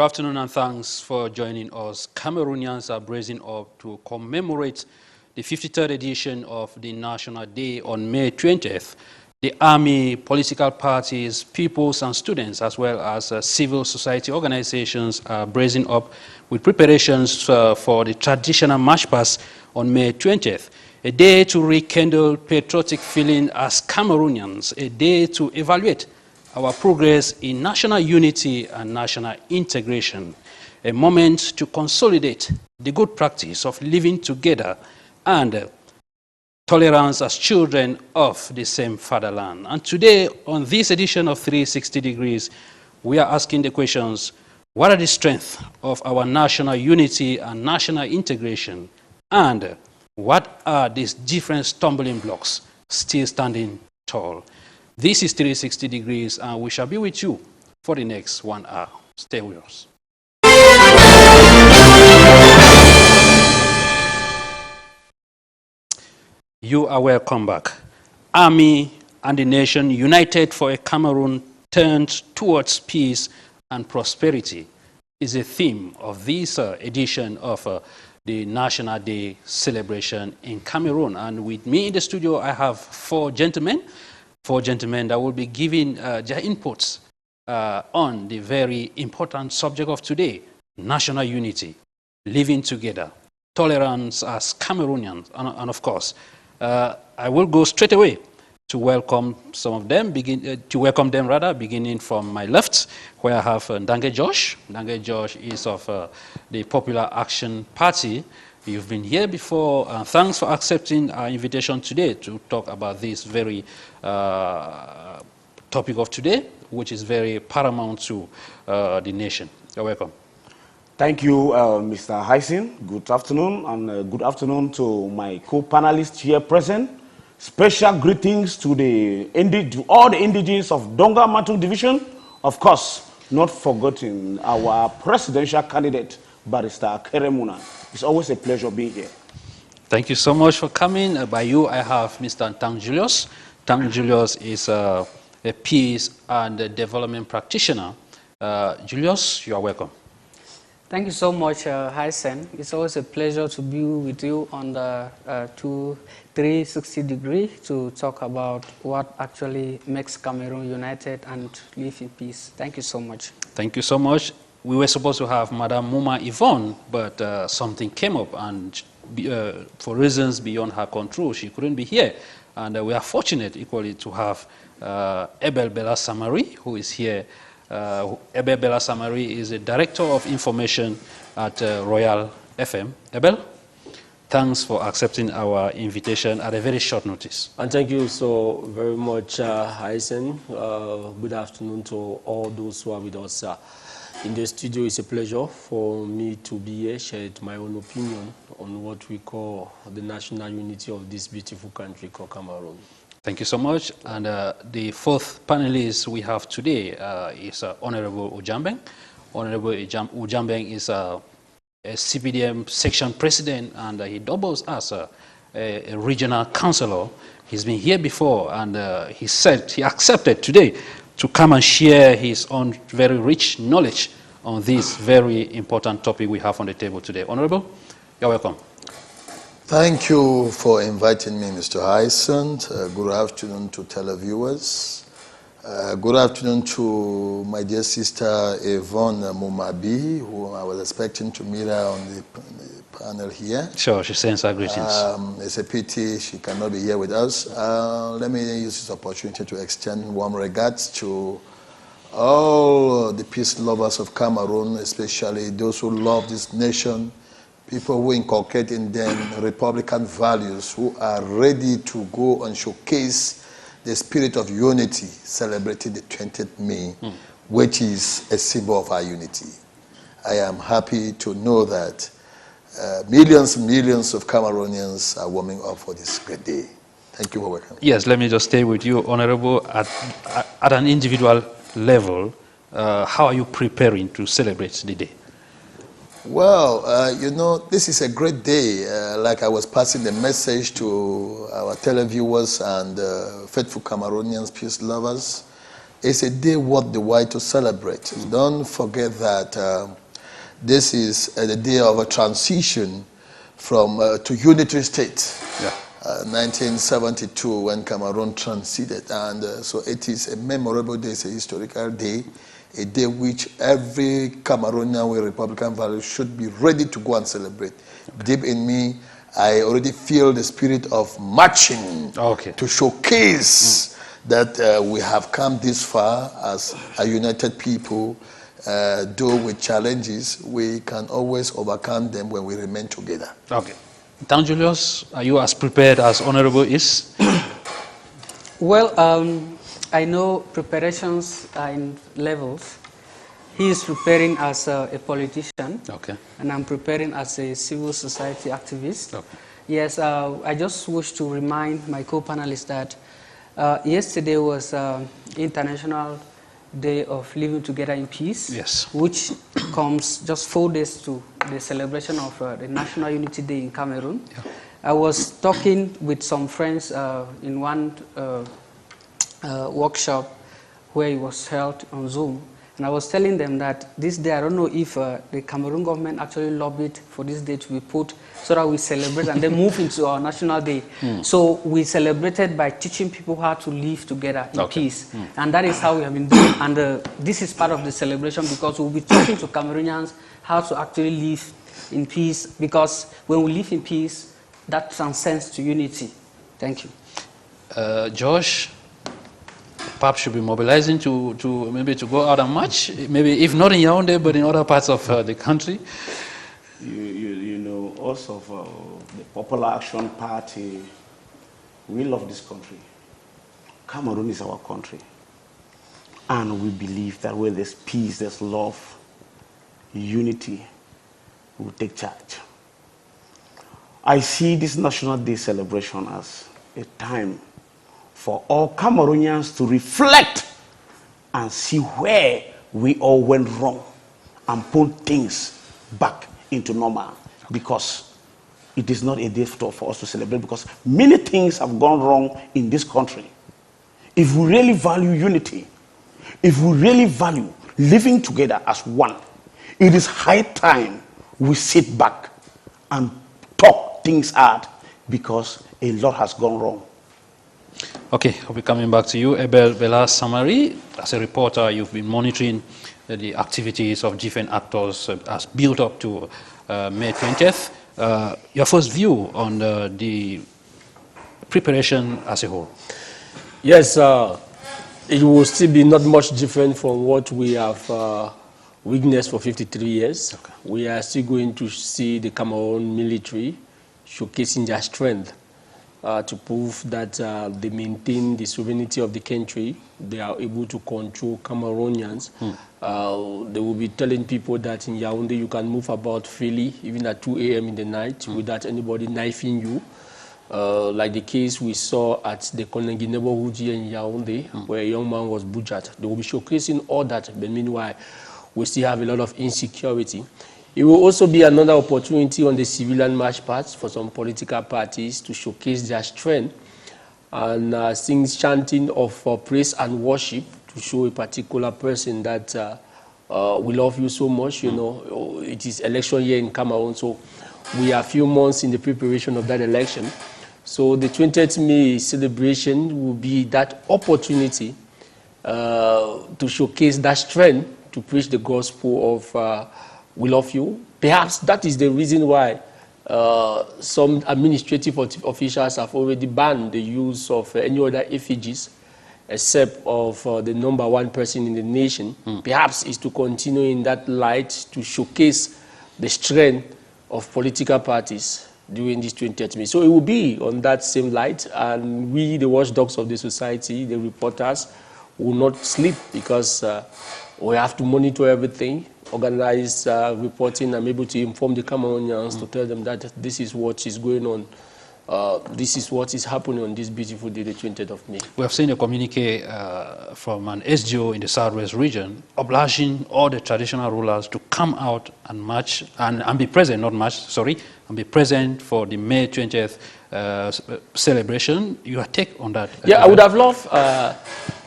afternoon and thanks for joining us. Cameroonians are bracing up to commemorate the 53rd edition of the National Day on May 20th. The army, political parties, peoples and students, as well as civil society organizations are bracing up with preparations for the traditional march past on May 20th. A day to rekindle patriotic feeling as Cameroonians, a day to evaluate our progress in national unity and national integration, a moment to consolidate the good practice of living together and tolerance as children of the same fatherland. And today, on this edition of 360 Degrees, we are asking the questions, what are the strengths of our national unity and national integration? And what are these different stumbling blocks still standing tall? This is 360 Degrees, and we shall be with you for the next 1 hour. Stay with us. You are welcome back. Army and the nation united for a Cameroon turned towards peace and prosperity is a theme of this edition of the National Day celebration in Cameroon. And with me in the studio, I have four gentlemen that will be giving their inputs on the very important subject of today, national unity, living together, tolerance as Cameroonians, and of course, I will go straight away to welcome some of them, beginning from my left, where I have Ndange Josh. Ndange Josh is of the Popular Action Party. You've been here before. Thanks for accepting our invitation today to talk about this very topic of today, which is very paramount to the nation. You're welcome. Thank you, Mr. Hyncenth. Good afternoon, and good afternoon to my co-panelists here present. Special greetings to all the indigenes of Donga Matung Division. Of course, not forgetting our presidential candidate, Barrister Keremuna. It's always a pleasure being here. Thank you so much for coming. By you, I have Mr. Ntang Julius. Ntang Julius is a peace and development practitioner. Julius, you are welcome. Thank you so much, Hyncenth. It's always a pleasure to be with you on the 360 degree to talk about what actually makes Cameroon united and live in peace. Thank you so much. Thank you so much. We were supposed to have Madam Muma Yvonne, but something came up, and for reasons beyond her control, she couldn't be here. And we are fortunate equally to have Abel Bella Samari, who is here. Abel Bella Samari is the Director of Information at Royal FM. Abel, thanks for accepting our invitation at a very short notice. And thank you so very much, Hyncenth. Good afternoon to all those who are with us in the studio. It's a pleasure for me to be here, share my own opinion on what we call the national unity of this beautiful country called Cameroon. Thank you so much. And the fourth panelist we have today is Honorable Ujambeng. Honorable Ujambeng is a CPDM Section President, and he doubles as a regional councilor. He's been here before, and he accepted today to come and share his own very rich knowledge on this very important topic we have on the table today. Honorable, you're welcome. Thank you for inviting me, Mr. Hyncenth. Good afternoon to televiewers. Good afternoon to my dear sister Yvonne MUMA BIH, who I was expecting to meet her on the panel here. Sure, she sends her greetings. It's a pity she cannot be here with us. Let me use this opportunity to extend warm regards to all the peace lovers of Cameroon, especially those who love this nation, people who inculcate in them Republican values, who are ready to go and showcase the spirit of unity, celebrating the 20th May, which is a symbol of our unity. I am happy to know that millions and millions of Cameroonians are warming up for this great day. Thank you for welcome. Yes, let me just stay with you, Honorable. At an individual level, how are you preparing to celebrate the day? Well, you know, this is a great day. Like I was passing the message to our televiewers and faithful Cameroonians, peace lovers. It's a day worth the while to celebrate. Don't forget that this is the day of a transition from to unitary state. 1972 when Cameroon transited, and so it is a memorable day, it's a historical day, a day which every Cameroonian with Republican values should be ready to go and celebrate. Deep in me, I already feel the spirit of marching to showcase that we have come this far as a united people. Though with challenges, we can always overcome them when we remain together. Okay. Thank Julius, are you as prepared as Honorable is? Well, I know preparations are in levels. He is preparing as a politician, and I'm preparing as a civil society activist. Yes, I just wish to remind my co-panelists that yesterday was International Day of Living Together in Peace, which comes just 4 days to the celebration of the National Unity Day in Cameroon. I was talking with some friends in one workshop where it was held on Zoom, and I was telling them that this day, I don't know if the Cameroon government actually lobbied for this day to be put so that we celebrate and then move into our National Day. So we celebrated by teaching people how to live together in peace. And that is how we have been doing. And this is part of the celebration because we'll be teaching to Cameroonians how to actually live in peace, because when we live in peace, that transcends to unity. Thank you. Josh, PAP should be mobilizing to maybe to go out and march, maybe if not in Yaoundé, but in other parts of the country. You know, also for the Popular Action Party, we love this country. Cameroon is our country. And we believe that where there's peace, there's love, unity, we will take charge. I see this National Day celebration as a time for all Cameroonians to reflect and see where we all went wrong and put things back into normal, because it is not a day for us to celebrate, because many things have gone wrong in this country. If we really value unity, if we really value living together as one, it is high time we sit back and talk things out, because a lot has gone wrong. Okay, I'll be coming back to you. Abel Bella Samari, as a reporter, you've been monitoring the activities of different actors as built up to May 20th. Your first view on the preparation as a whole? Yes, it will still be not much different from what we have witnessed for 53 years. We are still going to see the Cameroon military showcasing their strength to prove that they maintain the sovereignty of the country. They are able to control Cameroonians. They will be telling people that in Yaoundé you can move about freely, even at 2 a.m. in the night, without anybody knifing you. Like the case we saw at the Konengi neighborhood here in Yaoundé, where a young man was butchered. They will be showcasing all that, but meanwhile, we still have a lot of insecurity. It will also be another opportunity on the civilian march paths for some political parties to showcase their strength and sing chanting of praise and worship to show a particular person that we love you so much. You know, it is election year in Cameroon, so we are a few months in the preparation of that election. So the 20th May celebration will be that opportunity to showcase that strength, to preach the gospel of we love you. Perhaps that is the reason why some administrative officials have already banned the use of any other effigies except of the #1 person in the nation. Perhaps is to continue in that light to showcase the strength of political parties during this 20th May. So it will be on that same light, and we, the watchdogs of the society, the reporters, will not sleep, because we have to monitor everything, organize reporting, and be able to inform the Cameroonians to tell them that this is what is going on this is what is happening on this beautiful day, the 20th of May. We have seen a communique from an SGO in the Southwest region obliging all the traditional rulers to come out and march and be present, not march, sorry, and be present for the May 20th celebration. Your take on that? Yeah, I would have loved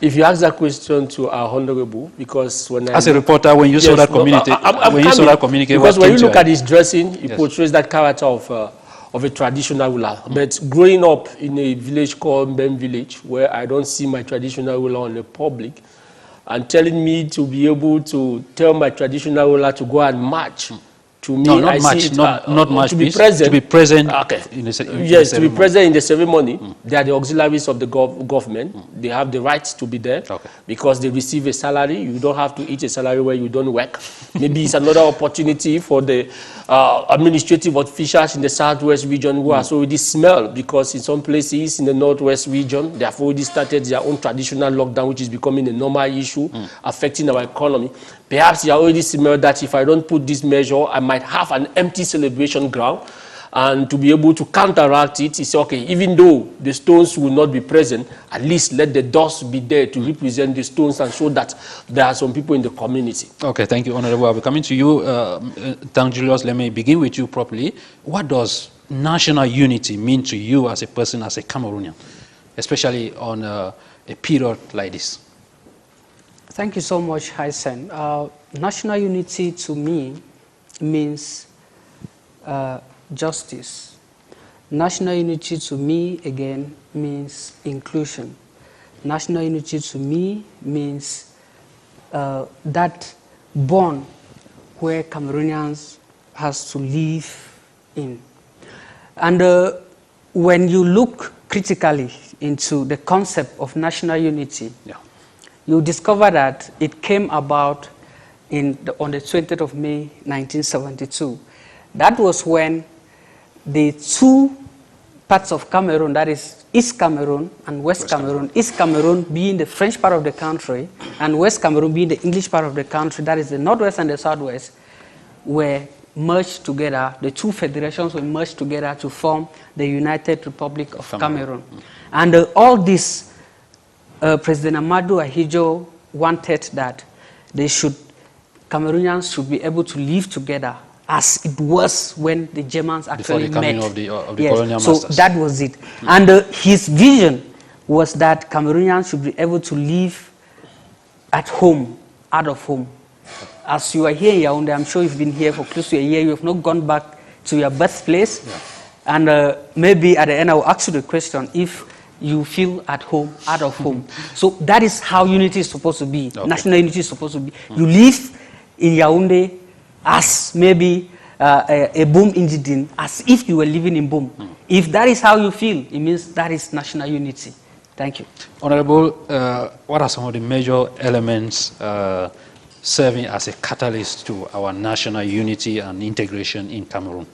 if you asked that question to our honorable, because when as a reporter, when you saw that communique, because when you look at his dressing, he portrays that character of a traditional ruler. But growing up in a village called Mbem village, where I don't see my traditional ruler on the public, and telling me to be able to tell my traditional ruler to go and march. To me, no, not I much, see it, not much. To be present. To be present. Okay. Yes, to be present in the ceremony. They are the auxiliaries of the government. They have the right to be there because they receive a salary. You don't have to eat a salary where you don't work. Maybe it's another opportunity for the administrative officials in the Southwest region who are already smell, because in some places in the Northwest region, they have already started their own traditional lockdown, which is becoming a normal issue, affecting our economy. Perhaps you already smell that if I don't put this measure, I might have an empty celebration ground. And to be able to counteract it, it's okay. Even though the stones will not be present, at least let the dust be there to represent the stones and show that there are some people in the community. Okay, thank you, Honorable. I'll be coming to you. Thank Julius. Let me begin with you properly. What does national unity mean to you as a person, as a Cameroonian, especially on a period like this? Thank you so much, Hyncenth. National unity to me means justice. National unity to me, again, means inclusion. National unity to me means that bond where Cameroonians has to live in. And when you look critically into the concept of national unity, you discover that it came about on the 20th of May, 1972. That was when the two parts of Cameroon, that is East Cameroon and West Cameroon, East Cameroon being the French part of the country and West Cameroon being the English part of the country, that is the Northwest and the Southwest, were merged together. The two federations were merged together to form the United Republic of Cameroon. And all this, President Amadou Ahidjo wanted that Cameroonians should be able to live together as it was when the Germans actually Before the coming met. of the colonial masters. So that was it. And his vision was that Cameroonians should be able to live at home, out of home. As you are here in Yaoundé, I'm sure you've been here for close to a year, you have not gone back to your birthplace. And maybe at the end I will ask you the question, if you feel at home, out of home. So that is how unity is supposed to be. National unity is supposed to be. You live in Yaoundé as maybe a boom incident, as if you were living in boom. If that is how you feel, it means that is national unity. Thank you. Honorable, what are some of the major elements serving as a catalyst to our national unity and integration in Cameroon?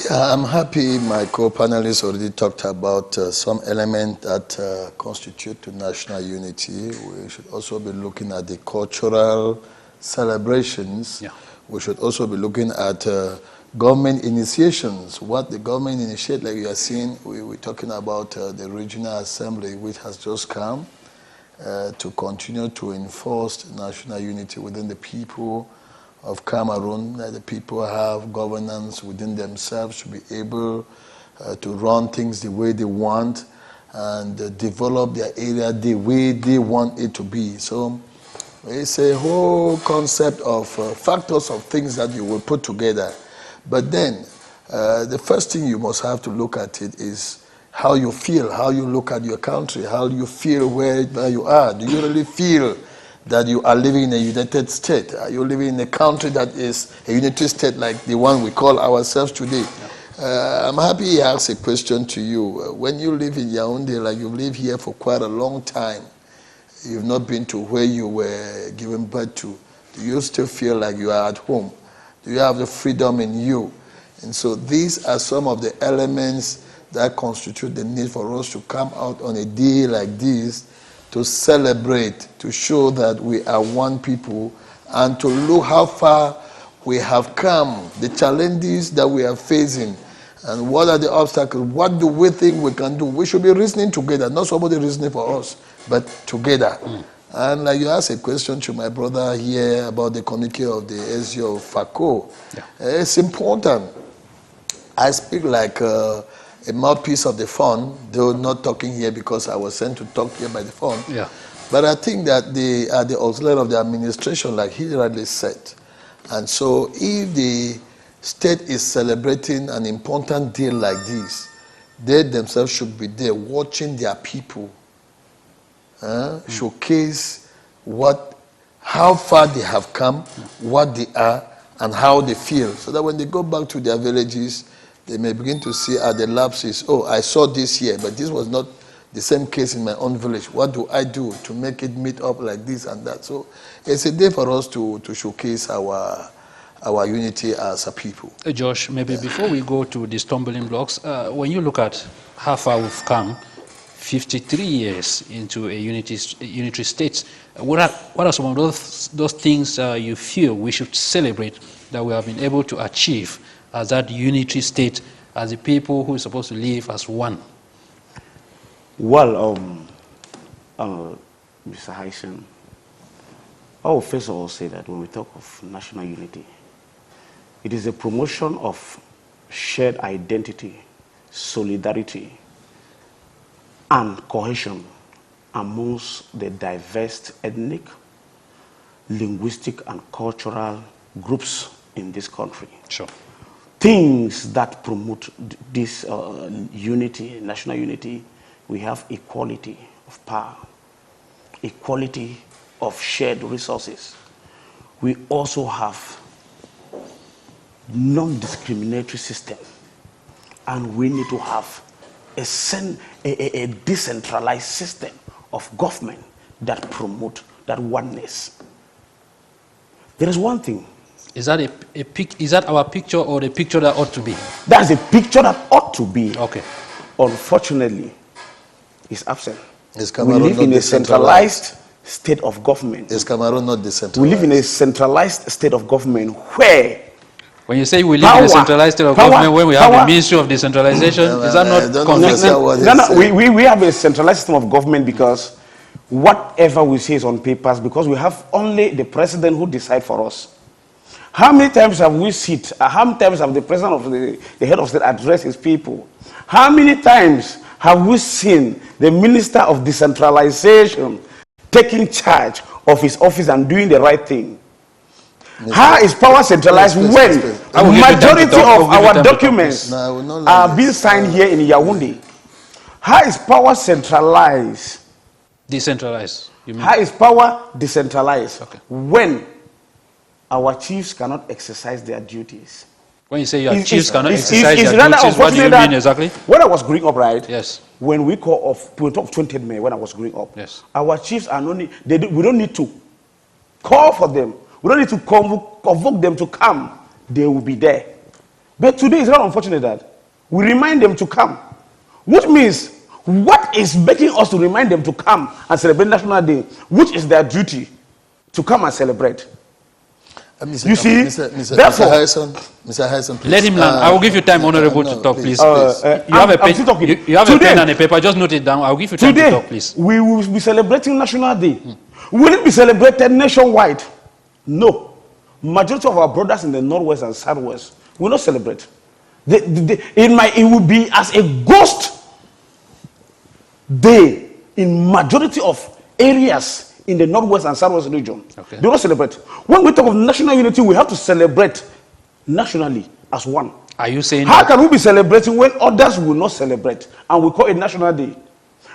Yeah, I'm happy my co-panelists already talked about some elements that constitute to national unity. We should also be looking at the cultural celebrations. We should also be looking at government initiations, what the government initiate, like you are seeing, we're talking about the regional assembly, which has just come to continue to enforce national unity within the people of Cameroon, that the people have governance within themselves to be able to run things the way they want and develop their area the way they want it to be. So it's a whole concept of factors of things that you will put together. But then the first thing you must have to look at it is how you feel, how you look at your country, how you feel where you are. Do you really feel that you are living in a united state? Are you living in a country that is a unity state like the one we call ourselves today? I'm happy he asked a question to you. When you live in Yaoundé, like you've lived here for quite a long time, you've not been to where you were given birth to, do you still feel like you are at home? Do you have the freedom in you? And so these are some of the elements that constitute the need for us to come out on a day like this to celebrate, to show that we are one people, and to look how far we have come, the challenges that we are facing, And what are the obstacles? What do we think we can do? We should be reasoning together, not somebody reasoning for us, but together. And like you asked a question to my brother here about the communique of the SGA of FACO. It's important. I speak like a mouthpiece of the phone, though not talking here because I was sent to talk here by the phone. But I think that they are the auxiliary of the administration, like he rightly said. And so if the state is celebrating an important deal like this, they themselves should be there watching their people showcase how far they have come, what they are, and how they feel, so that when they go back to their villages, they may begin to see the lapses. Oh, I saw this here, but this was not the same case in my own village. What do I do to make it meet up like this and that? So it's a day for us to showcase our unity as a people. Josh, maybe before we go to the stumbling blocks, when you look at how far we've come, 53 years into a unitary state, what are some of those things you feel we should celebrate that we have been able to achieve as that unitary state, as the people who are supposed to live as one? Well, Mr. Hyncenth, I will first of all say that when we talk of national unity, it is a promotion of shared identity, solidarity, and cohesion amongst the diverse ethnic, linguistic, and cultural groups in this country. Sure. Things that promote this unity, national unity, we have equality of power, equality of shared resources. We also have non-discriminatory system, and we need to have a decentralized system of government that promote that oneness. There is one thing. Is that is that our picture or the picture that ought to be? That's a picture that ought to be. Okay. Unfortunately, it's absent. Is Cameroon we live in a centralized state of government. Is Cameroon not decentralized? We live in a centralized state of government where... When you say we live in a centralized state of government, when we have a ministry of decentralization, is that not conflicting? We have a centralized system of government because whatever we say is on papers, because we have only the president who decides for us. How many times have we sit? How many times have the president of the head of state addressed his people? How many times have we seen the minister of decentralization taking charge of his office and doing the right thing? How is power centralized when majority of our documents are being signed here in Yaoundé? How is power centralized? Decentralized, you mean? How is power decentralized when our chiefs cannot exercise their duties? When you say your chiefs cannot exercise their duties, what do you mean exactly? When I was growing up, right? Yes. When we call off 20th May, when I was growing up, yes, our chiefs are not, we don't need to call for them. We don't need to convoke them to come. They will be there. But today it's not unfortunate that we remind them to come. Which means, what is making us to remind them to come and celebrate National Day, which is their duty to come and celebrate? You see, therefore, Mr. Hyncenth, please. Let him land. I will give you time, Honorable, to talk, please. You have a pen and a paper. Just note it down. I will give you time to talk, please. We will be celebrating National Day. Will it be celebrated nationwide? No. Majority of our brothers in the Northwest and Southwest will not celebrate. It will be as a ghost day in majority of areas in the Northwest and Southwest region. Okay. They will not celebrate. When we talk of national unity, we have to celebrate nationally as one. Are you saying how can we be celebrating when others will not celebrate and we call it National Day?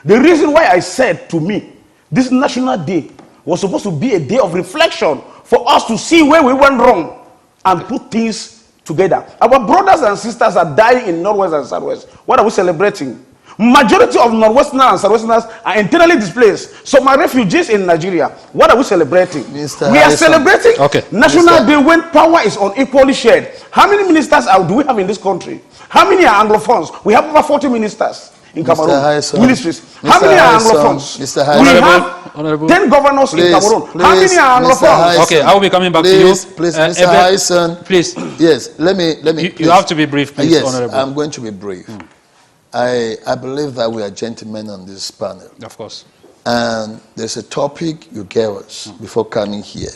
The reason why I said to me, this National Day was supposed to be a day of reflection for us to see where we went wrong and put things together. Our brothers and sisters are dying in Northwest and Southwest. What are we celebrating? Majority of Northwesterners and Southwesterners are internally displaced. Some are refugees in Nigeria. What are we celebrating? We are celebrating National Day when power is unequally shared. How many ministers do we have in this country? How many are Anglophones? We have over 40 ministers in Cameroon. Hyncenth. Will you please? How many are Anglophones? Mr. We Hyncenth. have 10 governors in Cameroon. Please, How many are Mr. Anglophones? Okay, I will be coming back to you. Please, Mr. Hyncenth. Please. Yes, let me. You have to be brief, please, yes, Honorable. I'm going to be brief. I believe that we are gentlemen on this panel. Of course. And there's a topic you gave us before coming here.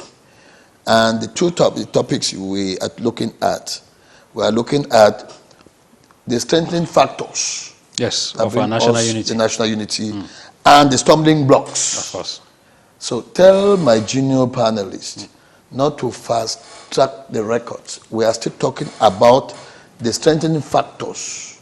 And the two topics we are looking at, we are looking at the strengthening factors. Yes, of our national unity. The national unity and the stumbling blocks. Of course. So tell my junior panelists not to fast track the records. We are still talking about the strengthening factors.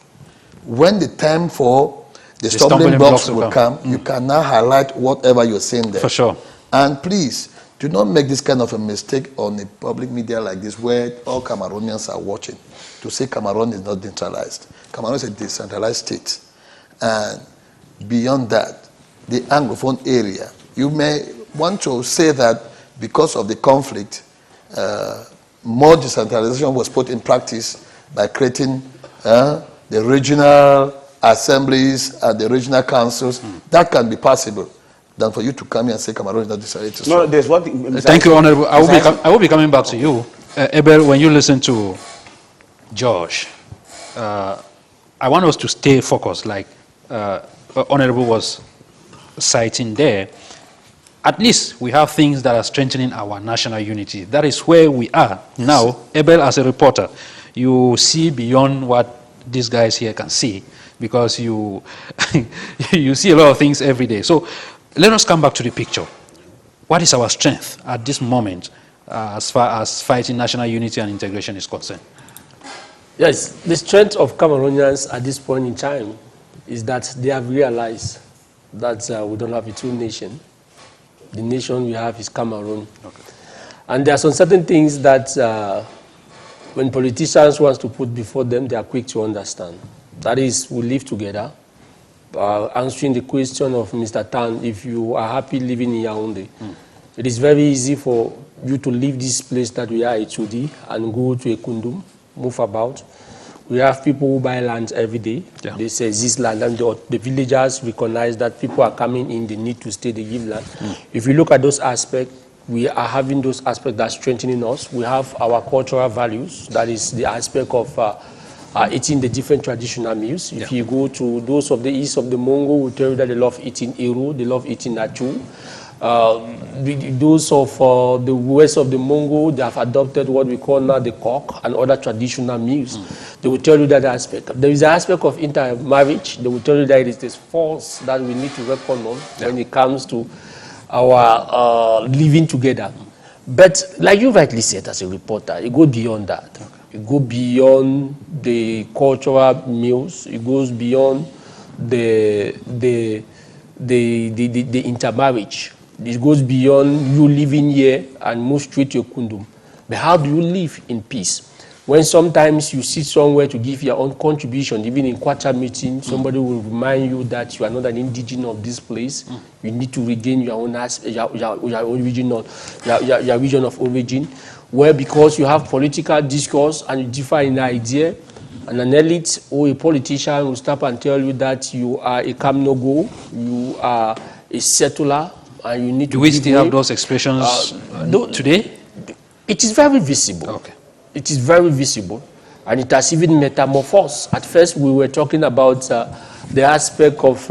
When the time for the stumbling blocks will come, you can now highlight whatever you're saying there. For sure. And please, do not make this kind of a mistake on a public media like this where all Cameroonians are watching to say Cameroon is not decentralized. Cameroon is a decentralized state. And beyond that, the Anglophone area, you may want to say that because of the conflict, more decentralization was put in practice by creating the regional assemblies and the regional councils. That can be possible than for you to come here and say Cameroon is not decentralized. No, there's what. Thank you, Honorable. I will be coming back to you. Abel, when you listen to George, I want us to stay focused, like Honorable was citing there. At least we have things that are strengthening our national unity. That is where we are now. Abel, as a reporter, you see beyond what these guys here can see, because you you see a lot of things every day. So let us come back to the picture. What is our strength at this moment as far as fighting national unity and integration is concerned? Yes, the strength of Cameroonians at this point in time is that they have realized that we don't have a true nation. The nation we have is Cameroon. Okay. And there are some certain things that when politicians want to put before them, they are quick to understand. That is, we live together. Answering the question of Mr. Tan, if you are happy living in Yaoundé, it is very easy for you to leave this place that we are at Chudi and go to a Kundum, move about. We have people who buy land every day. Yeah. They say this land, and the villagers recognize that people are coming in, they need to stay, they give land. If you look at those aspects, we are having those aspects that are strengthening us. We have our cultural values, that is the aspect of eating the different traditional meals. If you go to those of the east of the Mongo, will tell you that they love eating Eru, they love eating Nachu. Those of the west of the Mongo, they have adopted what we call now the cock and other traditional meals. They will tell you that aspect. There is an aspect of intermarriage. They will tell you that it is this force that we need to reckon on when it comes to our living together. But like you rightly said as a reporter, it goes beyond that. It goes beyond the cultural meals. It goes beyond the intermarriage. It goes beyond you living here and move straight to your kundum. But how do you live in peace? When sometimes you sit somewhere to give your own contribution, even in quarter meeting, somebody will remind you that you are not an indigenous of this place. You need to regain your own region of origin. Where because you have political discourse and you differ in idea, and an elite or a politician will stop and tell you that you are a Kamnogo, you are a settler, and you need to. Do we still have those expressions today? It is very visible. Okay. It is very visible, and it has even metamorphosed. At first, we were talking about the aspect of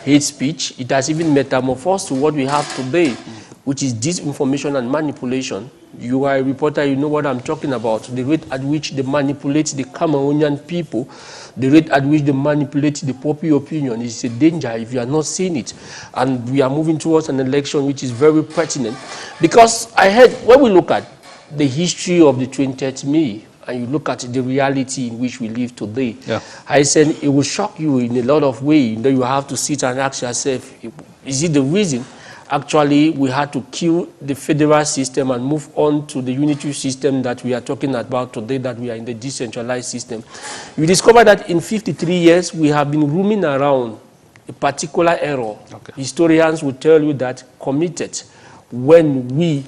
hate speech. It has even metamorphosed to what we have today, which is disinformation and manipulation. You are a reporter, you know what I'm talking about. The rate at which they manipulate the Cameroonian people, the rate at which they manipulate the popular opinion is a danger if you are not seeing it. And we are moving towards an election which is very pertinent. Because I heard, when we look at the history of the 20th May, and you look at the reality in which we live today, I said it will shock you in a lot of ways. You have to sit and ask yourself, is it the reason actually we had to kill the federal system and move on to the unitary system that we are talking about today, that we are in the decentralized system? You discover that in 53 years we have been roaming around a particular error. Historians will tell you that committed when we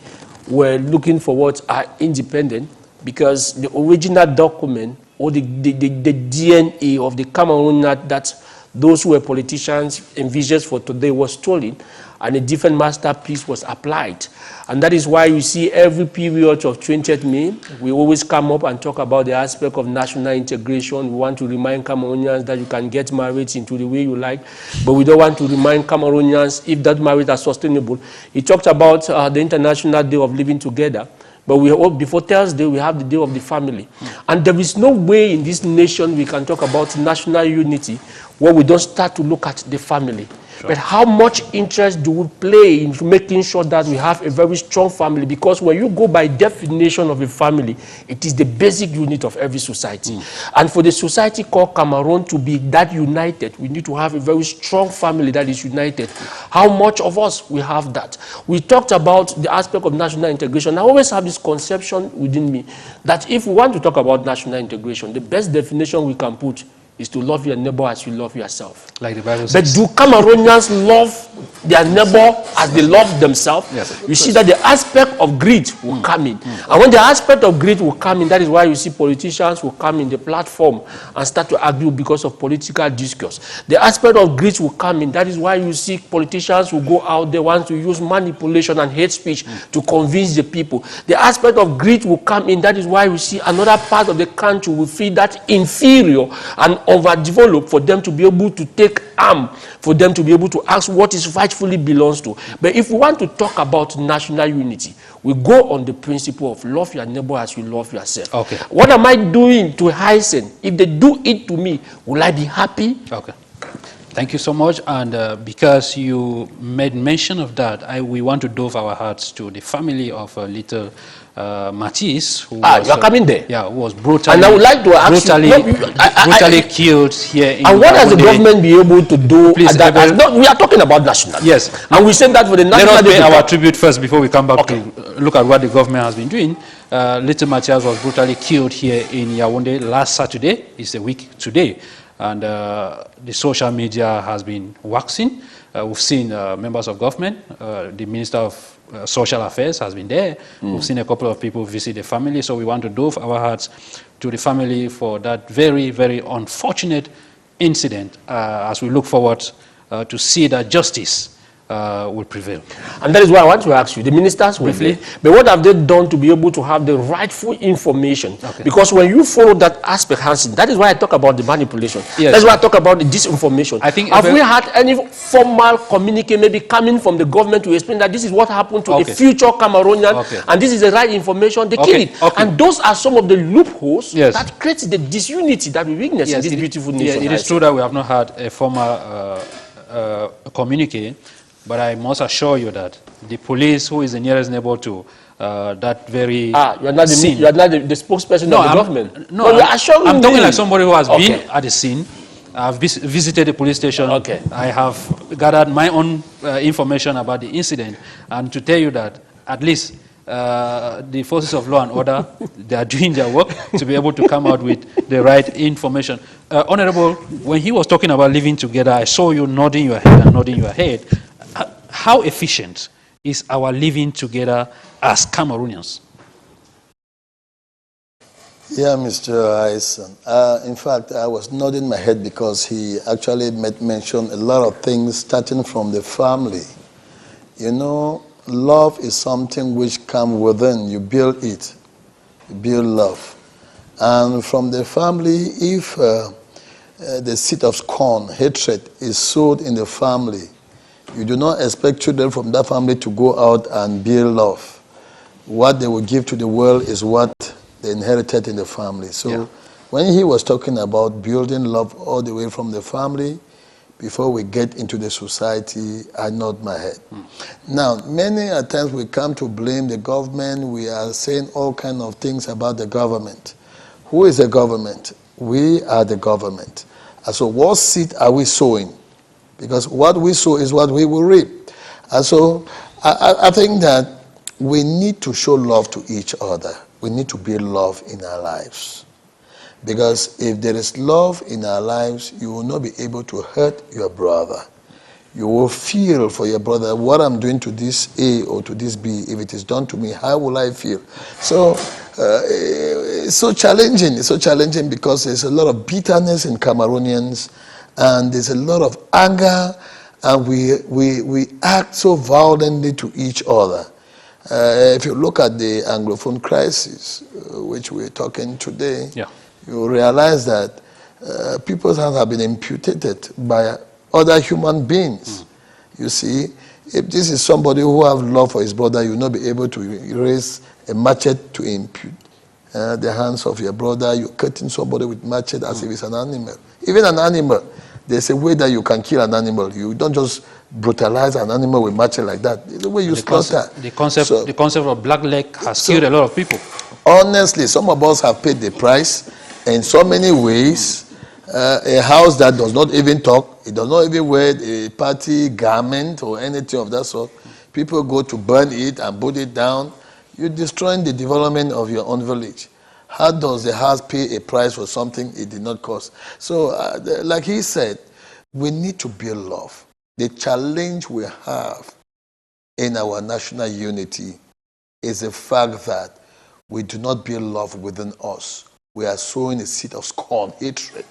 were looking for what are independent, because the original document or the DNA of the Cameroon that those who were politicians envisaged for today was stolen, and a different masterpiece was applied. And that is why you see every period of 20th May, we always come up and talk about the aspect of national integration. We want to remind Cameroonians that you can get married into the way you like, but we don't want to remind Cameroonians if that marriage is sustainable. He talked about the International Day of Living Together, but before Thursday, we have the Day of the Family. And there is no way in this nation we can talk about national unity where we don't start to look at the family. Sure. But how much interest do we play in making sure that we have a very strong family? Because when you go by definition of a family, it is the basic unit of every society. And for the society called Cameroon to be that united, we need to have a very strong family that is united. How much of us we have that? We talked about the aspect of national integration. I always have this conception within me that if we want to talk about national integration, the best definition we can put is to love your neighbor as you love yourself. Like the Bible says. But do Cameroonians love their neighbor as they love themselves? Yes. You see that the aspect of greed will come in. And when the aspect of greed will come in, that is why you see politicians will come in the platform and start to argue because of political discourse. The aspect of greed will come in. That is why you see politicians who go out there want to use manipulation and hate speech to convince the people. The aspect of greed will come in. That is why we see another part of the country will feel that inferior and overdeveloped for them to be able to take arm, for them to be able to ask what is rightfully belongs to. But if we want to talk about national unity, we go on the principle of love your neighbor as you love yourself. Okay. What am I doing to Hyncenth? If they do it to me, will I be happy? Okay. Thank you so much. And because you made mention of that, we want to dove our hearts to the family of little Matisse, who was, you are coming there. Yeah, who was brutally, and I would like to ask brutally killed here in and what has the government be able to do? Please, no, we are talking about national. Yes. And we said that for the national. Let us pay our tribute first before we come back to look at what the government has been doing. Little Mathias was brutally killed here in Yaoundé last Saturday. It's a week today. And the social media has been waxing. We've seen members of government, the Minister of Social Affairs has been there. We've seen a couple of people visit the family. So we want to dove our hearts to the family for that very, very unfortunate incident as we look forward to see that justice will prevail. And that is why I want to ask you, the ministers briefly, but what have they done to be able to have the rightful information? Okay. Because when you follow that aspect, Hansen, that is why I talk about the manipulation. Yes. That's why I talk about the disinformation. I think have we had any formal communique maybe coming from the government to explain that this is what happened to a future Cameroonian and this is the right information? They kill it. And those are some of the loopholes that create the disunity that we witness in this beautiful nation. It is true that we have not had a formal communique. But I must assure you that the police, who is the nearest neighbor to that very you are not the spokesperson of the government. No, I'm talking like somebody who has been at the scene. I've visited the police station. I have gathered my own information about the incident, and to tell you that at least the forces of law and order, they are doing their work to be able to come out with the right information. Honorable, when he was talking about living together, I saw you nodding your head and nodding your head. How efficient is our living together as Cameroonians? Yeah, Mr. Hyncenth. In fact, I was nodding my head because he actually mentioned a lot of things starting from the family. You know, love is something which comes within. You build it. You build love. And from the family, if the seed of scorn, hatred is sowed in the family, you do not expect children from that family to go out and build love. What they will give to the world is what they inherited in the family. So when he was talking about building love all the way from the family, before we get into the society, I nod my head. Now, many times we come to blame the government. We are saying all kinds of things about the government. Who is the government? We are the government. And so what seed are we sowing? Because what we sow is what we will reap. And so I think that we need to show love to each other. We need to build love in our lives. Because if there is love in our lives, you will not be able to hurt your brother. You will feel for your brother, what I'm doing to this A or to this B, if it is done to me, how will I feel? So it's so challenging. It's so challenging because there's a lot of bitterness in Cameroonians. and there's a lot of anger, and we act so violently to each other. If you look at the Anglophone crisis, which we're talking today, you realize that people's hands have been amputated by other human beings. You see, if this is somebody who have love for his brother, you will not be able to raise a machete to impute the hands of your brother. You're cutting somebody with machete as if it's an animal. Even an animal, there's a way that you can kill an animal. You don't just brutalize an animal with machete like that. The way you slaughter. The concept of black leg has killed a lot of people. Honestly, some of us have paid the price in so many ways. A house that does not even talk, it does not even wear a party garment or anything of that sort. People go to burn it and put it down. You're destroying the development of your own village. How does the house pay a price for something it did not cost? So, like he said, we need to build love. The challenge we have in our national unity is the fact that we do not build love within us. We are sowing a seed of scorn, hatred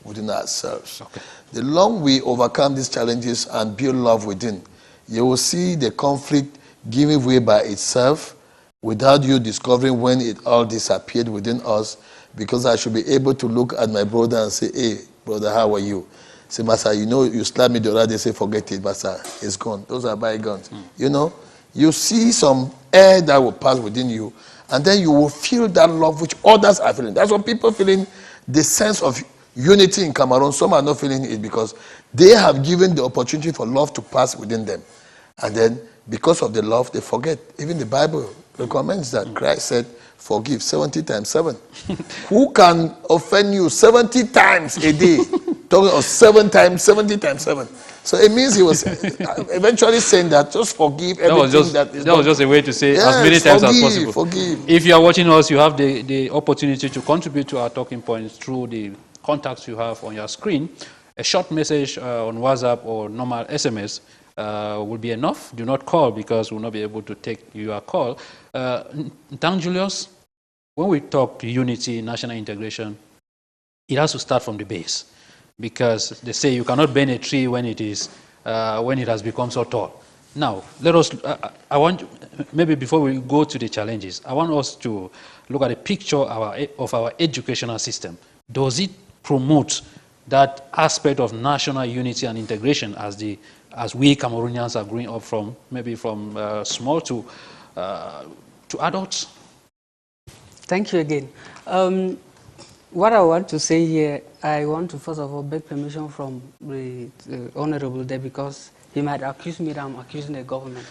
within ourselves. Okay. The longer we overcome these challenges and build love within, you will see the conflict giving way by itself without you discovering when it all disappeared within us, because I should be able to look at my brother and say, hey, brother, how are you? Say, Master, you know, you slapped me the other day, say, forget it, Master, it's gone. Those are bygones. You know, you see some air that will pass within you, and then you will feel that love which others are feeling. That's what people feeling, the sense of unity in Cameroon. Some are not feeling it because they have given the opportunity for love to pass within them. And then, because of the love, they forget. Even the Bible recommends that. Christ said, forgive 70 times 7. Who can offend you 70 times a day? Talking of 7 times, 70 times 7. So it means he was eventually saying that just forgive everything that was just a way to say as many times as possible. Forgive. If you are watching us, you have the opportunity to contribute to our talking points through the contacts you have on your screen. A short message on WhatsApp or normal SMS will be enough. Do not call because we'll not be able to take your call. Ntang Julius, when we talk to unity, national integration, it has to start from the base, because they say you cannot bend a tree when it has become so tall. Now, let us. I want, maybe before we go to the challenges, I want us to look at a picture of our educational system. Does it promote that aspect of national unity and integration as we Cameroonians are growing up from, maybe from small to adults? Thank you again. What I want to say here, I want to first of all beg permission from the Honorable there, because he might accuse me that I'm accusing the government.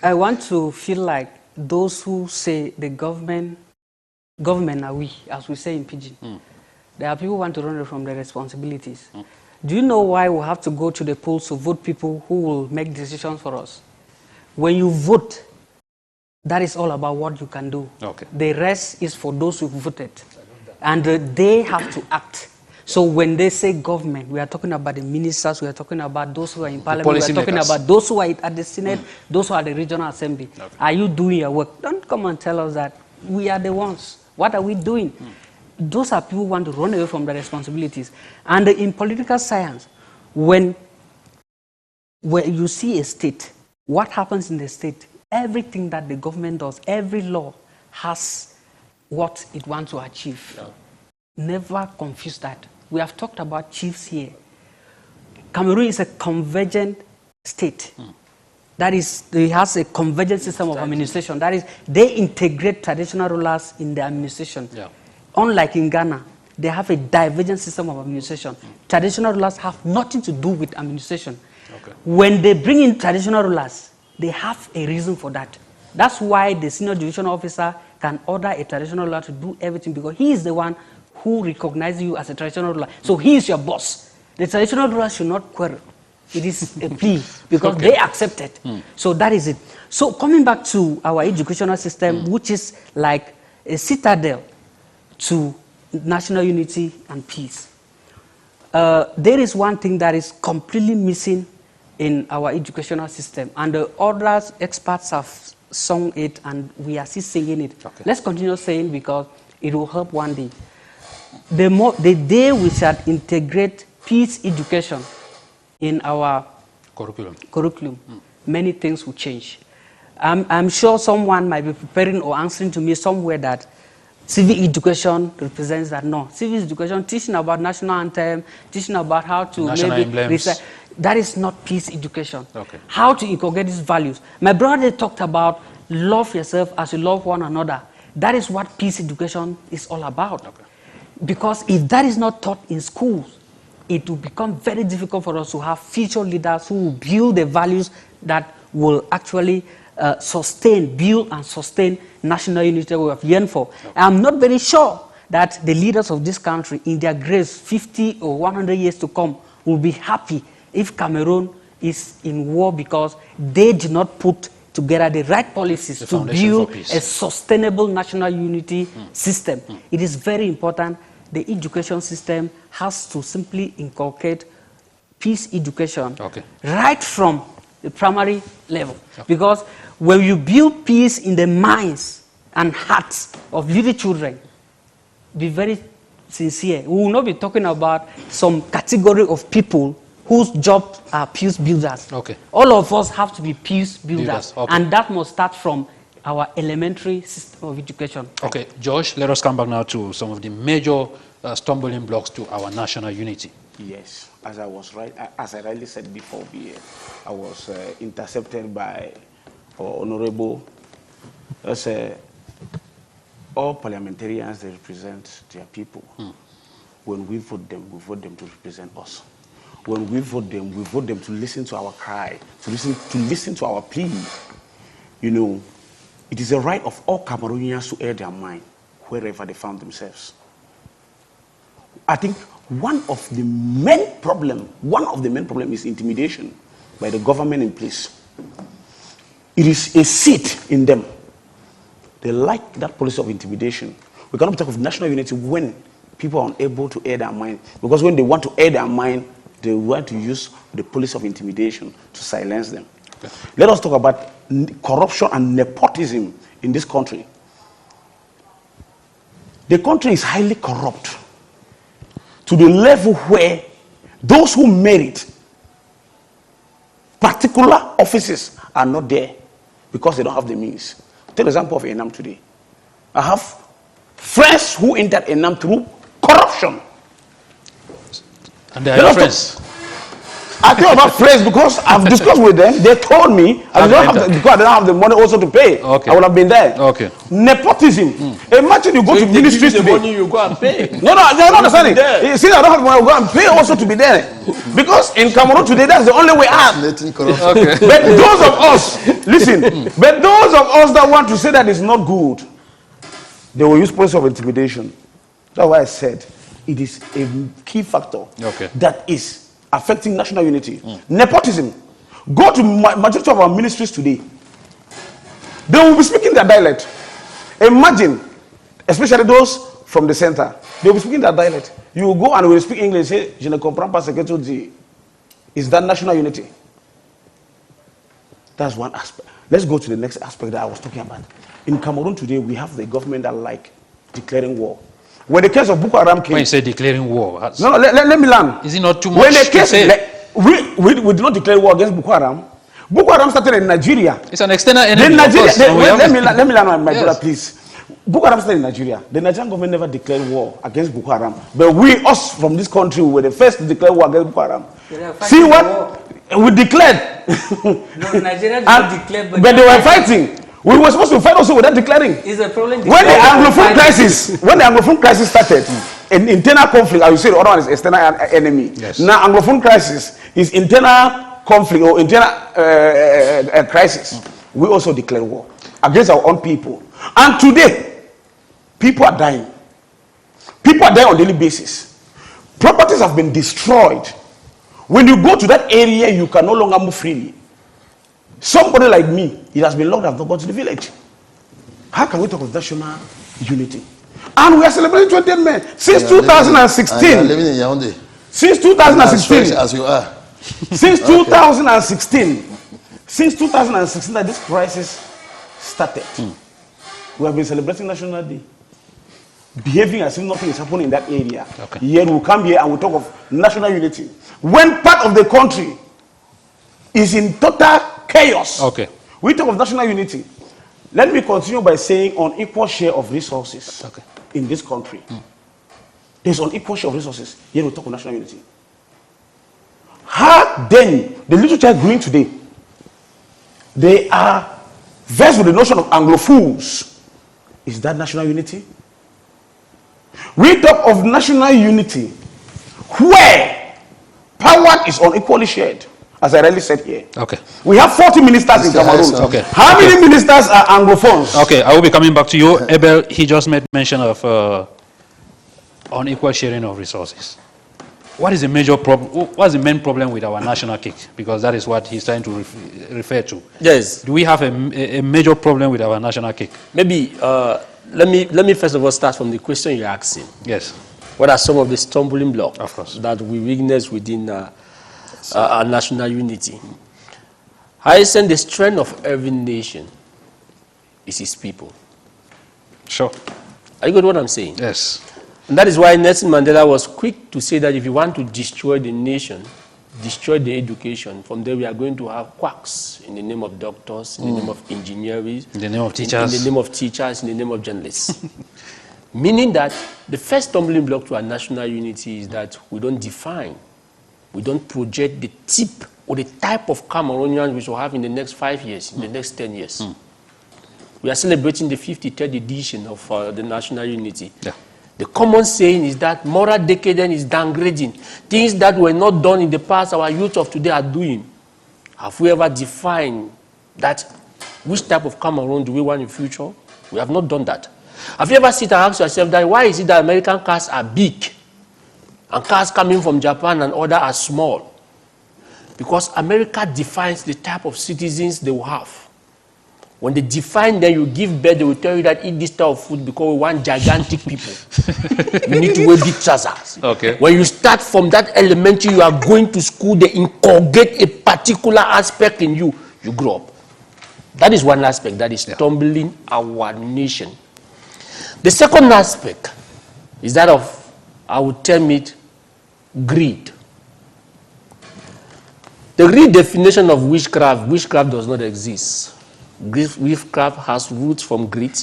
I want to feel like those who say the government are we, as we say in Pidgin. There are people who want to run away from their responsibilities. Do you know why we have to go to the polls to vote people who will make decisions for us? When you vote, that is all about what you can do. Okay. The rest is for those who voted. And they have to act. So when they say government, we are talking about the ministers, we are talking about those who are in parliament, we are talking about those who are at the Senate, those who are at the regional assembly. Okay. Are you doing your work? Don't come and tell us that we are the ones. What are we doing? Those are people who want to run away from their responsibilities. And in political science, when you see a state, what happens in the state? Everything that the government does, every law has what it wants to achieve. Yeah. Never confuse that. We have talked about chiefs here. Cameroon is a convergent state. That is, it has a convergent system of administration. That is, they integrate traditional rulers in the administration. Yeah. Unlike in Ghana, they have a divergent system of administration. Traditional rulers have nothing to do with administration. Okay. When they bring in traditional rulers, they have a reason for that. That's why the senior judicial officer can order a traditional ruler to do everything, because he is the one who recognizes you as a traditional ruler. So he is your boss. The traditional ruler should not quarrel. It is a plea because they accept it. So that is it. So coming back to our educational system, which is like a citadel to national unity and peace. There is one thing that is completely missing in our educational system, and the other experts have sung it, and we are still singing it. Okay. Let's continue saying, because it will help one day. the day we shall integrate peace education in our curriculum, many things will change. I'm sure someone might be preparing or answering to me somewhere that civic education represents that. No, civic education, teaching about national anthem, teaching about how to that is not peace education. Okay. How to inculcate these values. My brother talked about love yourself as you love one another. That is what peace education is all about. Okay. Because if that is not taught in schools, it will become very difficult for us to have future leaders who will build the values that will actually build and sustain national unity we have yearned for. Okay. I'm not very sure that the leaders of this country, in their grace, 50 or 100 years to come, will be happy if Cameroon is in war because they did not put together the right policies to build a sustainable national unity system. It is very important. The education system has to simply inculcate peace education right from the primary level. Because when you build peace in the minds and hearts of little children, be very sincere. We will not be talking about some category of people whose jobs are peace builders. Okay. All of us have to be peace builders. And that must start from our elementary system of education. Okay, Josh, let us come back now to some of the major stumbling blocks to our national unity. Yes, as I rightly said before, I was intercepted by our honorable. All parliamentarians, they represent their people. When we vote them to represent us. When we vote them to listen to our cry, to listen to our plea. You know, it is a right of all Cameroonians to air their mind wherever they found themselves. I think one of the main problems is intimidation by the government in place. It is a seat in them. They like that policy of intimidation. We cannot talk of national unity when people are unable to air their mind. Because when they want to air their mind, they want to use the policy of intimidation to silence them. Okay. Let us talk about corruption and nepotism in this country. The country is highly corrupt to the level where those who merit particular offices are not there because they don't have the means. Take the example of Enam today. I have friends who entered Enam through corruption. And they are your friends. I think about friends because I've discussed with them. They told me because I don't have the money also to pay. Okay. I would have been there. Okay. Nepotism. Imagine you go to ministries today. Money you go and pay. No, they're not understanding. You see, I don't have the money to go and pay also to be there. Because in Cameroon today, that's the only way out. Okay. But those of us, listen, but those of us that want to say that it's not good, they will use policy of intimidation. That's why I said it is a key factor that is affecting national unity. Nepotism. Go to majority of our ministries today. They will be speaking their dialect. Imagine, especially those from the center, they will be speaking their dialect. You will go and will speak English, say, je ne comprends pas ce que tu dis. Is that national unity? That's one aspect. Let's go to the next aspect that I was talking about. In Cameroon today, we have the government that like declaring war. When the case of Boko Haram came... When you say declaring war... No, let me learn. Is it not too much when the case, to say? We did not declare war against Boko Haram. Boko Haram started in Nigeria. It's an external enemy. Let me learn, my brother, please. Boko Haram started in Nigeria. The Nigerian government never declared war against Boko Haram. But us from this country, we were the first to declare war against Boko Haram. See what? We declared. No, Nigeria did not declare, but they were fighting. We were supposed to fight also without declaring. Is a problem when the Anglophone crisis started, an internal conflict, I would say the other one is external enemy. Yes. Now Anglophone crisis is internal conflict or internal crisis. We also declare war against our own people. And today, people are dying. People are dying on a daily basis. Properties have been destroyed. When you go to that area, you can no longer move freely. Somebody like me, it has been long that I've not gone to the village. How can we talk of national unity? And we are celebrating 20th May since 2016. You are living in Yaoundé. Since 2016. As you are. Since 2016. Since 2016 that this crisis started. We have been celebrating National Day. behaving as if nothing is happening in that area. Okay. Here we'll come here and we'll talk of national unity. When part of the country is in total chaos, Okay. we talk of national unity. Let me continue by saying unequal share of resources in this country. There's unequal share of resources. Here we talk of national unity. How then the little child growing today, they are versed with the notion of Anglophiles. Is that national unity? We talk of national unity where power is unequally shared, as I already said here. Okay. We have 40 ministers in Cameroon. Okay. How many ministers are Anglophones? Okay, I will be coming back to you. Abel, he just made mention of unequal sharing of resources. What is the major problem? What's the main problem with our national cake? Because that is what he's trying to refer to. Yes. Do we have a major problem with our national cake? Maybe let me first of all start from the question you're asking. Yes. What are some of the stumbling blocks Of course. that we witness within our national unity? Hyncenth, the strength of every nation is its people. Sure. Are you got what I'm saying? Yes. And that is why Nelson Mandela was quick to say that if you want to destroy the nation, destroy the education, from there we are going to have quacks in the name of doctors, in the name of engineers, In the name of teachers. in the name of teachers, in the name of journalists. Meaning that the first stumbling block to our national unity is that we don't define, we don't project the tip or the type of Cameroonians we will have in the next 5 years, in the next 10 years. We are celebrating the 53rd edition of the national unity. Yeah. The common saying is that moral decadence is downgrading. Things that were not done in the past, our youth of today are doing. Have we ever defined that? Which type of Cameroon do we want in the future? We have not done that. Have you ever sit and ask yourself that why is it that American cars are big and cars coming from Japan and other are small? Because America defines the type of citizens they will have. When they define them, you give birth, they will tell you that eat this type of food because we want gigantic people. You need to wear big trousers. Okay. When you start from that elementary, you are going to school, they inculcate a particular aspect in you. You grow up. That is one aspect that is stumbling our nation. The second aspect is that of, I would term it, greed. The redefinition of witchcraft does not exist. Witchcraft has roots from greed,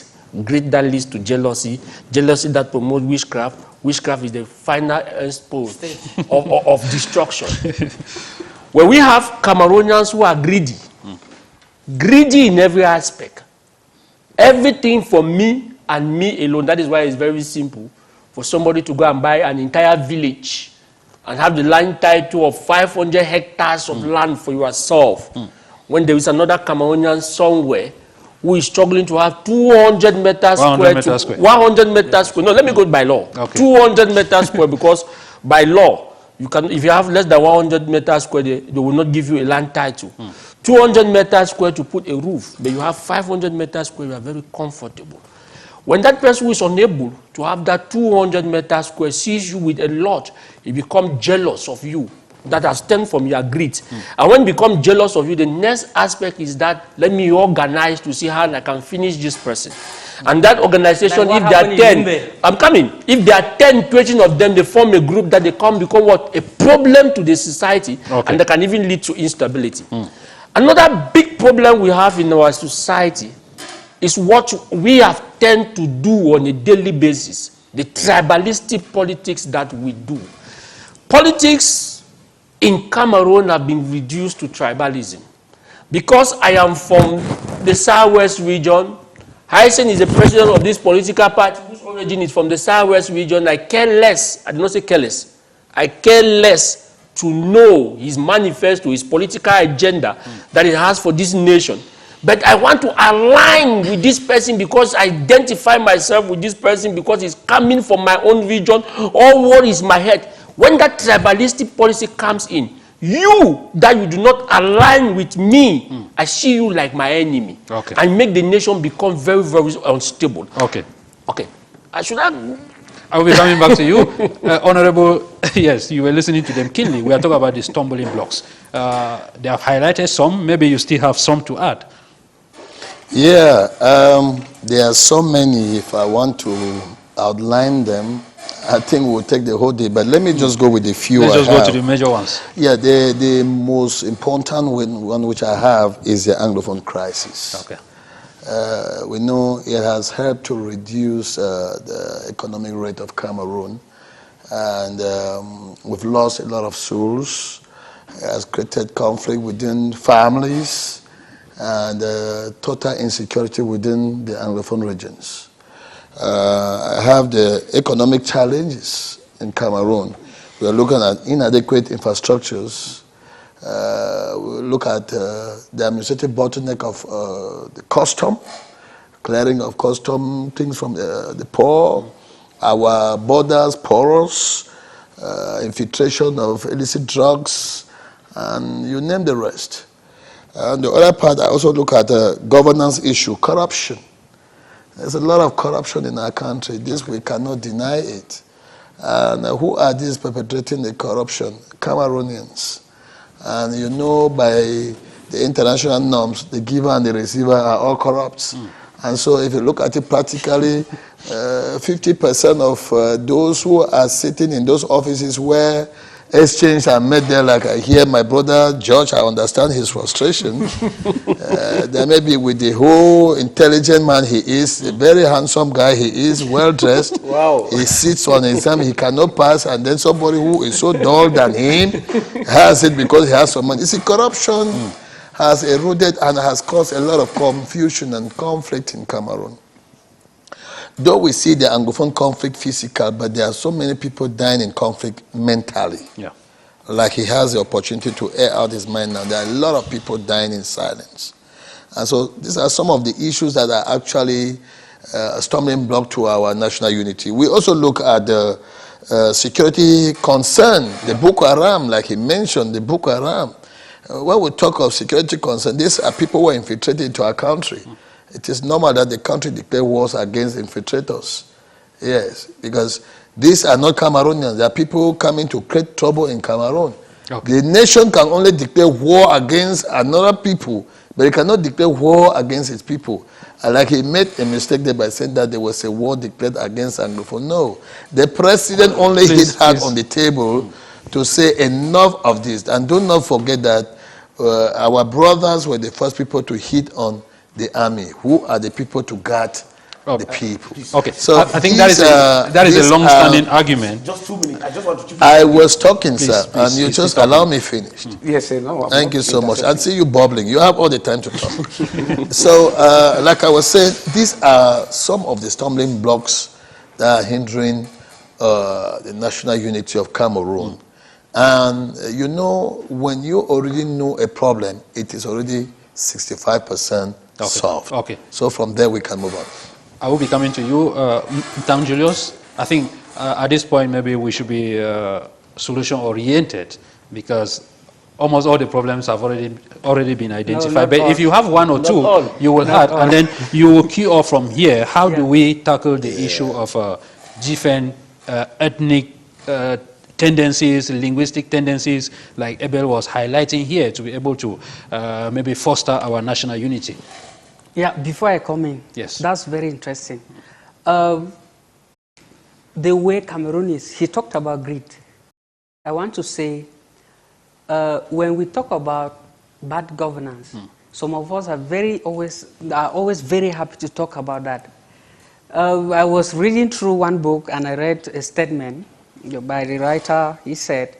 greed that leads to jealousy, jealousy that promotes witchcraft. Witchcraft is the final expose of destruction. When we have Cameroonians who are greedy, greedy in every aspect, everything for me and me alone. That is why it's very simple for somebody to go and buy an entire village and have the land title of 500 hectares of land for yourself. When there is another Cameroonian somewhere who is struggling to have 200 meters square. 100 meters square. No, let me go by law. Okay. 200 meters square, because by law, you can, if you have less than 100 meters square, they will not give you a land title. 200 meters square to put a roof, but you have 500 meters square, you are very comfortable. When that person who is unable to have that 200 meters square sees you with a lot, he becomes jealous of you. That has stemmed from your greed. And when he becomes jealous of you, the next aspect is that let me organize to see how I can finish this person. And that organization, like if there are 10, I'm coming. If there are 10, 20 of them, they form a group that they become what? A problem to the society, and that can even lead to instability. Another big problem we have in our society is what we have tend to do on a daily basis, the tribalistic politics that we do. Politics in Cameroon have been reduced to tribalism. Because I am from the Southwest region, Hyncenth is the president of this political party whose origin is from the Southwest region. I care less, I did not say careless, I care less to know his manifesto, his political agenda that he has for this nation. But I want to align with this person because I identify myself with this person because it's coming from my own region, or what is my head. When that tribalistic policy comes in, you that you do not align with me, I see you like my enemy. Okay. And make the nation become very, very unstable. Okay. Okay. I will be coming back to you. Honorable, yes, you were listening to them keenly. We are talking about the stumbling blocks. They have highlighted some. Maybe you still have some to add. Yeah, there are so many. If I want to outline them, I think we'll take the whole day, but let me just go with a few. Let's just go to the major ones. Yeah, the most important one which I have is the Anglophone crisis. Okay. We know it has helped to reduce the economic rate of Cameroon, and we've lost a lot of souls. It has created conflict within families and total insecurity within the Anglophone regions. I have the economic challenges in Cameroon. We are looking at inadequate infrastructures. We look at the administrative bottleneck of the custom, clearing of custom, things from the poor, our borders porous, infiltration of illicit drugs, and you name the rest. And the other part, I also look at the governance issue, corruption. There's a lot of corruption in our country. This, we cannot deny it. And who are these perpetrating the corruption? Cameroonians. And you know, by the international norms, the giver and the receiver are all corrupt. And so if you look at it practically, 50% of those who are sitting in those offices where exchange are made there, like I hear my brother George, I understand his frustration. There may be with the whole intelligent man he is, a very handsome guy he is, well-dressed. Wow. He sits on an exam he cannot pass, and then somebody who is so dull than him has it because he has some money. You see, corruption has eroded and has caused a lot of confusion and conflict in Cameroon. Though we see the Anglophone conflict physical, but there are so many people dying in conflict mentally. Yeah. Like he has the opportunity to air out his mind now. There are a lot of people dying in silence. And so these are some of the issues that are actually a stumbling block to our national unity. We also look at the security concern, the Boko Haram, like he mentioned, the Boko Haram. When we talk of security concern, these are people who are infiltrated into our country. It is normal that the country declare wars against infiltrators. Yes, because these are not Cameroonians. They are people coming to create trouble in Cameroon. Okay. The nation can only declare war against another people, but it cannot declare war against its people. And like he made a mistake there by saying that there was a war declared against Anglophone. No, the president only hit hard on the table to say enough of this. And do not forget that our brothers were the first people to hit on the army, who are the people to guard the people. Okay, so I think that is a long-standing argument. Just 2 minutes. I just want to. I was talking, please, sir, and you just allow me finish. Yes, sir. No, thank you so much. I see you bubbling. You have all the time to talk. So, like I was saying, these are some of the stumbling blocks that are hindering the national unity of Cameroon. And you know, when you already know a problem, it is already 65% solved. Okay. So from there we can move on. I will be coming to you, Ntang Julius. I think at this point maybe we should be solution-oriented because almost all the problems have already been identified. But if you have one or two, you will have, and then you will key off from here. How do we tackle the issue of different ethnic tendencies, linguistic tendencies, like Abel was highlighting here, to be able to maybe foster our national unity? Yeah, before I come in, yes, that's very interesting. The way Cameroon is, he talked about greed. I want to say, when we talk about bad governance, some of us are always very happy to talk about that. I was reading through one book and I read a statement by the writer. He said,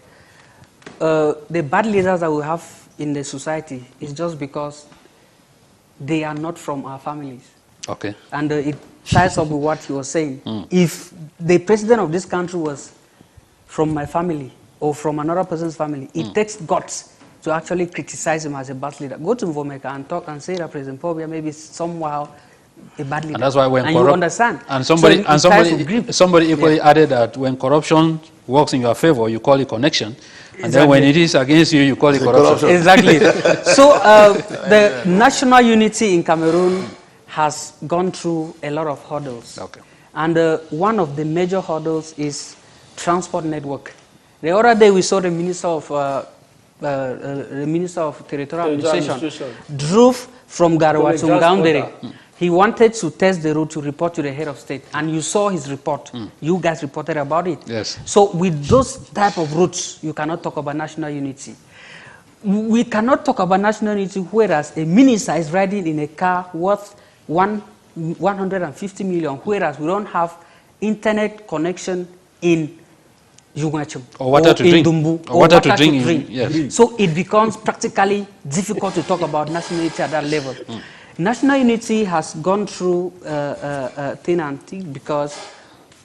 the bad leaders that we have in the society is just because they are not from our families. Okay. And it ties up with what he was saying. If the president of this country was from my family or from another person's family, it takes guts to actually criticize him as a bad leader. Go to Mvomeka and talk and say that President Pobia maybe somehow a bad leader. And that's why when you understand. And somebody equally added that when corruption works in your favor, you call it connection. And then when it is against you, you call it corruption. Exactly. So the national unity in Cameroon has gone through a lot of hurdles. Okay. And one of the major hurdles is transport network. The other day we saw the Minister of Territorial Administration drove from Garoua to Ngaoundéré. He wanted to test the road to report to the head of state, and you saw his report. You guys reported about it. Yes. So with those type of routes, you cannot talk about national unity. We cannot talk about national unity, whereas a minister is riding in a car worth 150 million, whereas we don't have internet connection in Yungachum, or water to drink, Dumbu, or water to drink. Yes. So it becomes practically difficult to talk about national unity at that level. National unity has gone through thin and thick because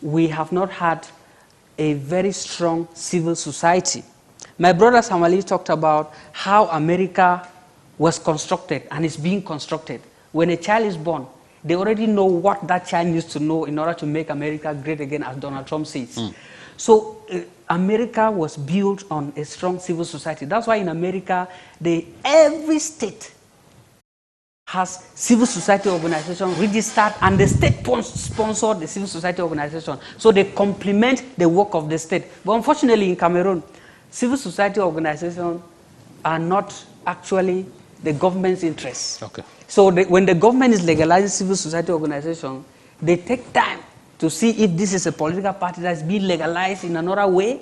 we have not had a very strong civil society. My brother Samali talked about how America was constructed and is being constructed. When a child is born, they already know what that child needs to know in order to make America great again, as Donald Trump says. So America was built on a strong civil society. That's why in America, every state has civil society organization registered, and the state sponsored the civil society organization. So they complement the work of the state. But unfortunately in Cameroon, civil society organizations are not actually the government's interests. Okay. So when the government is legalizing civil society organization, they take time to see if this is a political party that is being legalized in another way.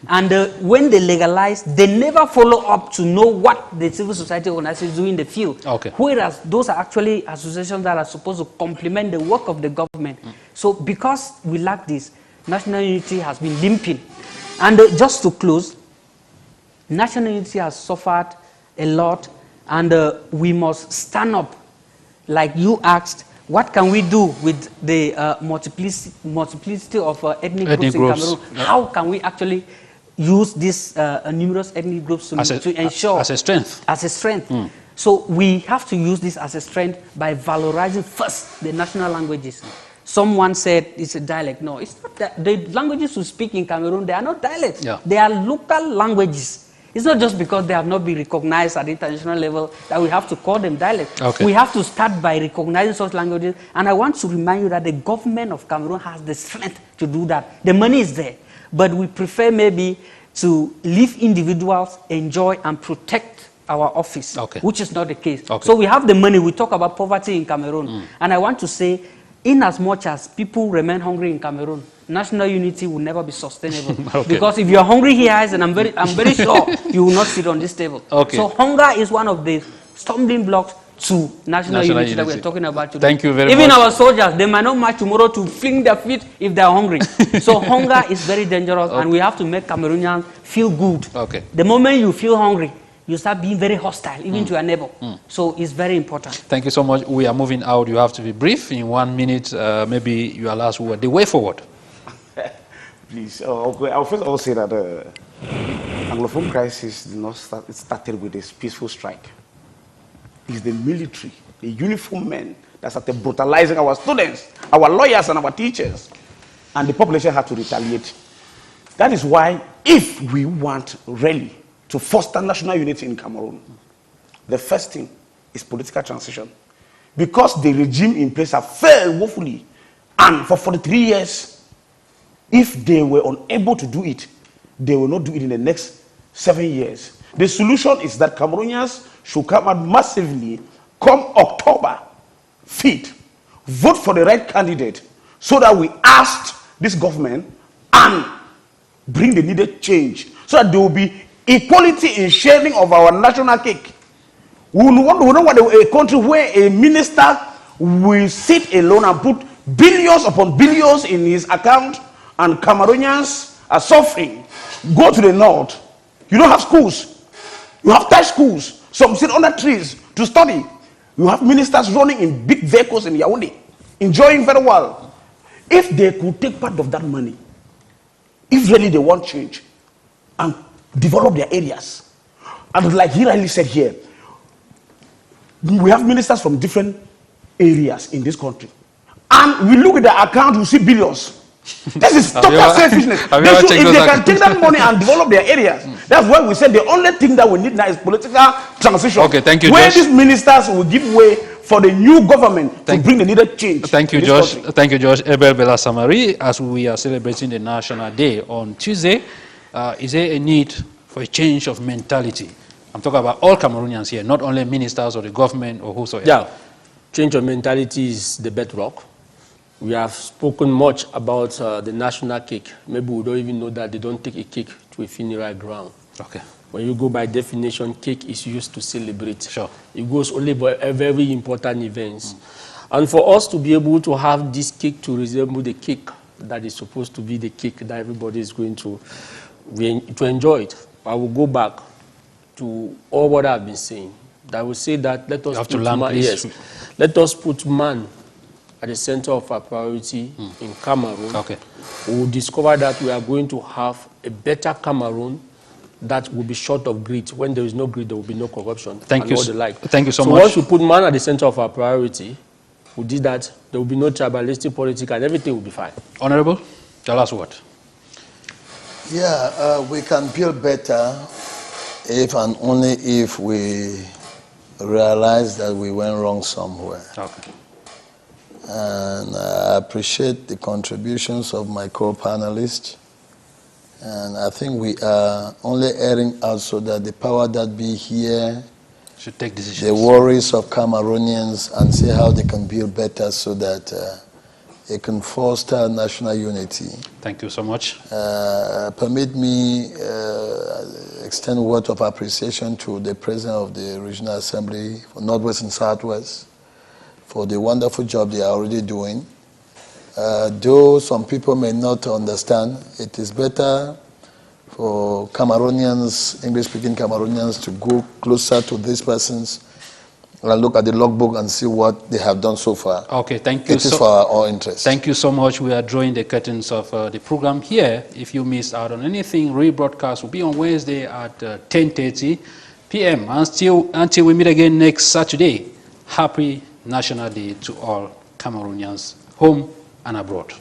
And when they legalize, they never follow up to know what the civil society organization is doing in the field. Okay. Whereas those are actually associations that are supposed to complement the work of the government. So because we lack this, national unity has been limping. And just to close, national unity has suffered a lot, and we must stand up. Like you asked, what can we do with the multiplicity of ethnic groups in Cameroon? Yeah. How can we actually use these numerous ethnic groups to ensure as a strength? As a strength. So we have to use this as a strength by valorizing first the national languages. Someone said it's a dialect. No, it's not that. The languages we speak in Cameroon, they are not dialects. Yeah. They are local languages. It's not just because they have not been recognized at the international level that we have to call them dialects. Okay. We have to start by recognizing such languages. And I want to remind you that the government of Cameroon has the strength to do that. The money is there. But we prefer maybe to leave individuals enjoy and protect our office, Okay. which is not the case. Okay. So we have the money. We talk about poverty in Cameroon. And I want to say, in as much as people remain hungry in Cameroon, national unity will never be sustainable. Okay. Because if you are hungry here, and I'm very sure you will not sit on this table. Okay. So hunger is one of the stumbling blocks to national unity that we're talking about today. Thank you very Even much. our soldiers, they might not march tomorrow to fling their feet if they are hungry. So hunger is very dangerous, and we have to make Cameroonians feel good. Okay. The moment you feel hungry, you start being very hostile, even to your neighbor. So it's very important. Thank you so much. We are moving out. You have to be brief in 1 minute. Maybe your last word. The way forward. Please, okay. I'll first of all say that the Anglophone crisis did not start. It started with this peaceful strike. It's the military, the uniformed men that started brutalizing our students, our lawyers, and our teachers, and the population had to retaliate. That is why, if we want really to foster national unity in Cameroon, the first thing is political transition, because the regime in place has failed woefully, and for 43 years. If they were unable to do it, they will not do it in the next 7 years. The solution is that Cameroonians should come out massively come October 5th, vote for the right candidate so that we ask this government and bring the needed change so that there will be equality in sharing of our national cake. We don't want a country where a minister will sit alone and put billions upon billions in his account, and Cameroonians are suffering. Go to the north. You don't have schools. You have tech schools. Some sit under trees to study. You have ministers running in big vehicles in Yaoundé, enjoying very well. If they could take part of that money, if really they want change, and develop their areas, and like he rightly said here, we have ministers from different areas in this country, and we look at the account, we see billions. This is total selfishness. If they can take that money and develop their areas, that's why we said the only thing that we need now is political transition. Okay, thank you, where Josh. these ministers will give way for the new government to bring the needed change. Thank you, Josh. Thank you, Josh. Ebel Bella Samari, as we are celebrating the National Day on Tuesday, is there a need for a change of mentality? I'm talking about all Cameroonians here, not only ministers or the government or whosoever. Yeah. change of mentality is the bedrock. We have spoken much about the national cake. Maybe we don't even know that they don't take a cake to a funeral ground. Okay. When you go by definition, cake is used to celebrate. Sure. It goes only for a very important events. And for us to be able to have this cake to resemble the cake that is supposed to be the cake that everybody is going to enjoy it, I will go back to all what I've been saying. I will say that let us put man, yes, let us put man at the center of our priority in Cameroon. Okay. We will discover that we are going to have a better Cameroon that will be short of greed. When there is no greed, there will be no corruption. Thank you. All the like. Thank you so much. much. Once we put man at the center of our priority, we did that, there will be no tribalistic politics and everything will be fine. Honorable, tell us what? Yeah, we can build better if and only if we realize that we went wrong somewhere. Okay. And I appreciate the contributions of my co-panelists. And I think we are only airing out so that the power that be here should take decisions. The worries of Cameroonians and see how they can build better so that it can foster national unity. Thank you so much. Permit me extend a word of appreciation to the President of the Regional Assembly for Northwest and Southwest for the wonderful job they are already doing. Though some people may not understand, it is better for Cameroonians, English-speaking Cameroonians, to go closer to these persons and look at the logbook and see what they have done so far. Okay, thank you. It is for our own interest. Thank you so much. We are drawing the curtains of the program here. If you missed out on anything, rebroadcast will be on Wednesday at 10:30 p.m. Until we meet again next Saturday. Happy National Day to all Cameroonians, home and abroad.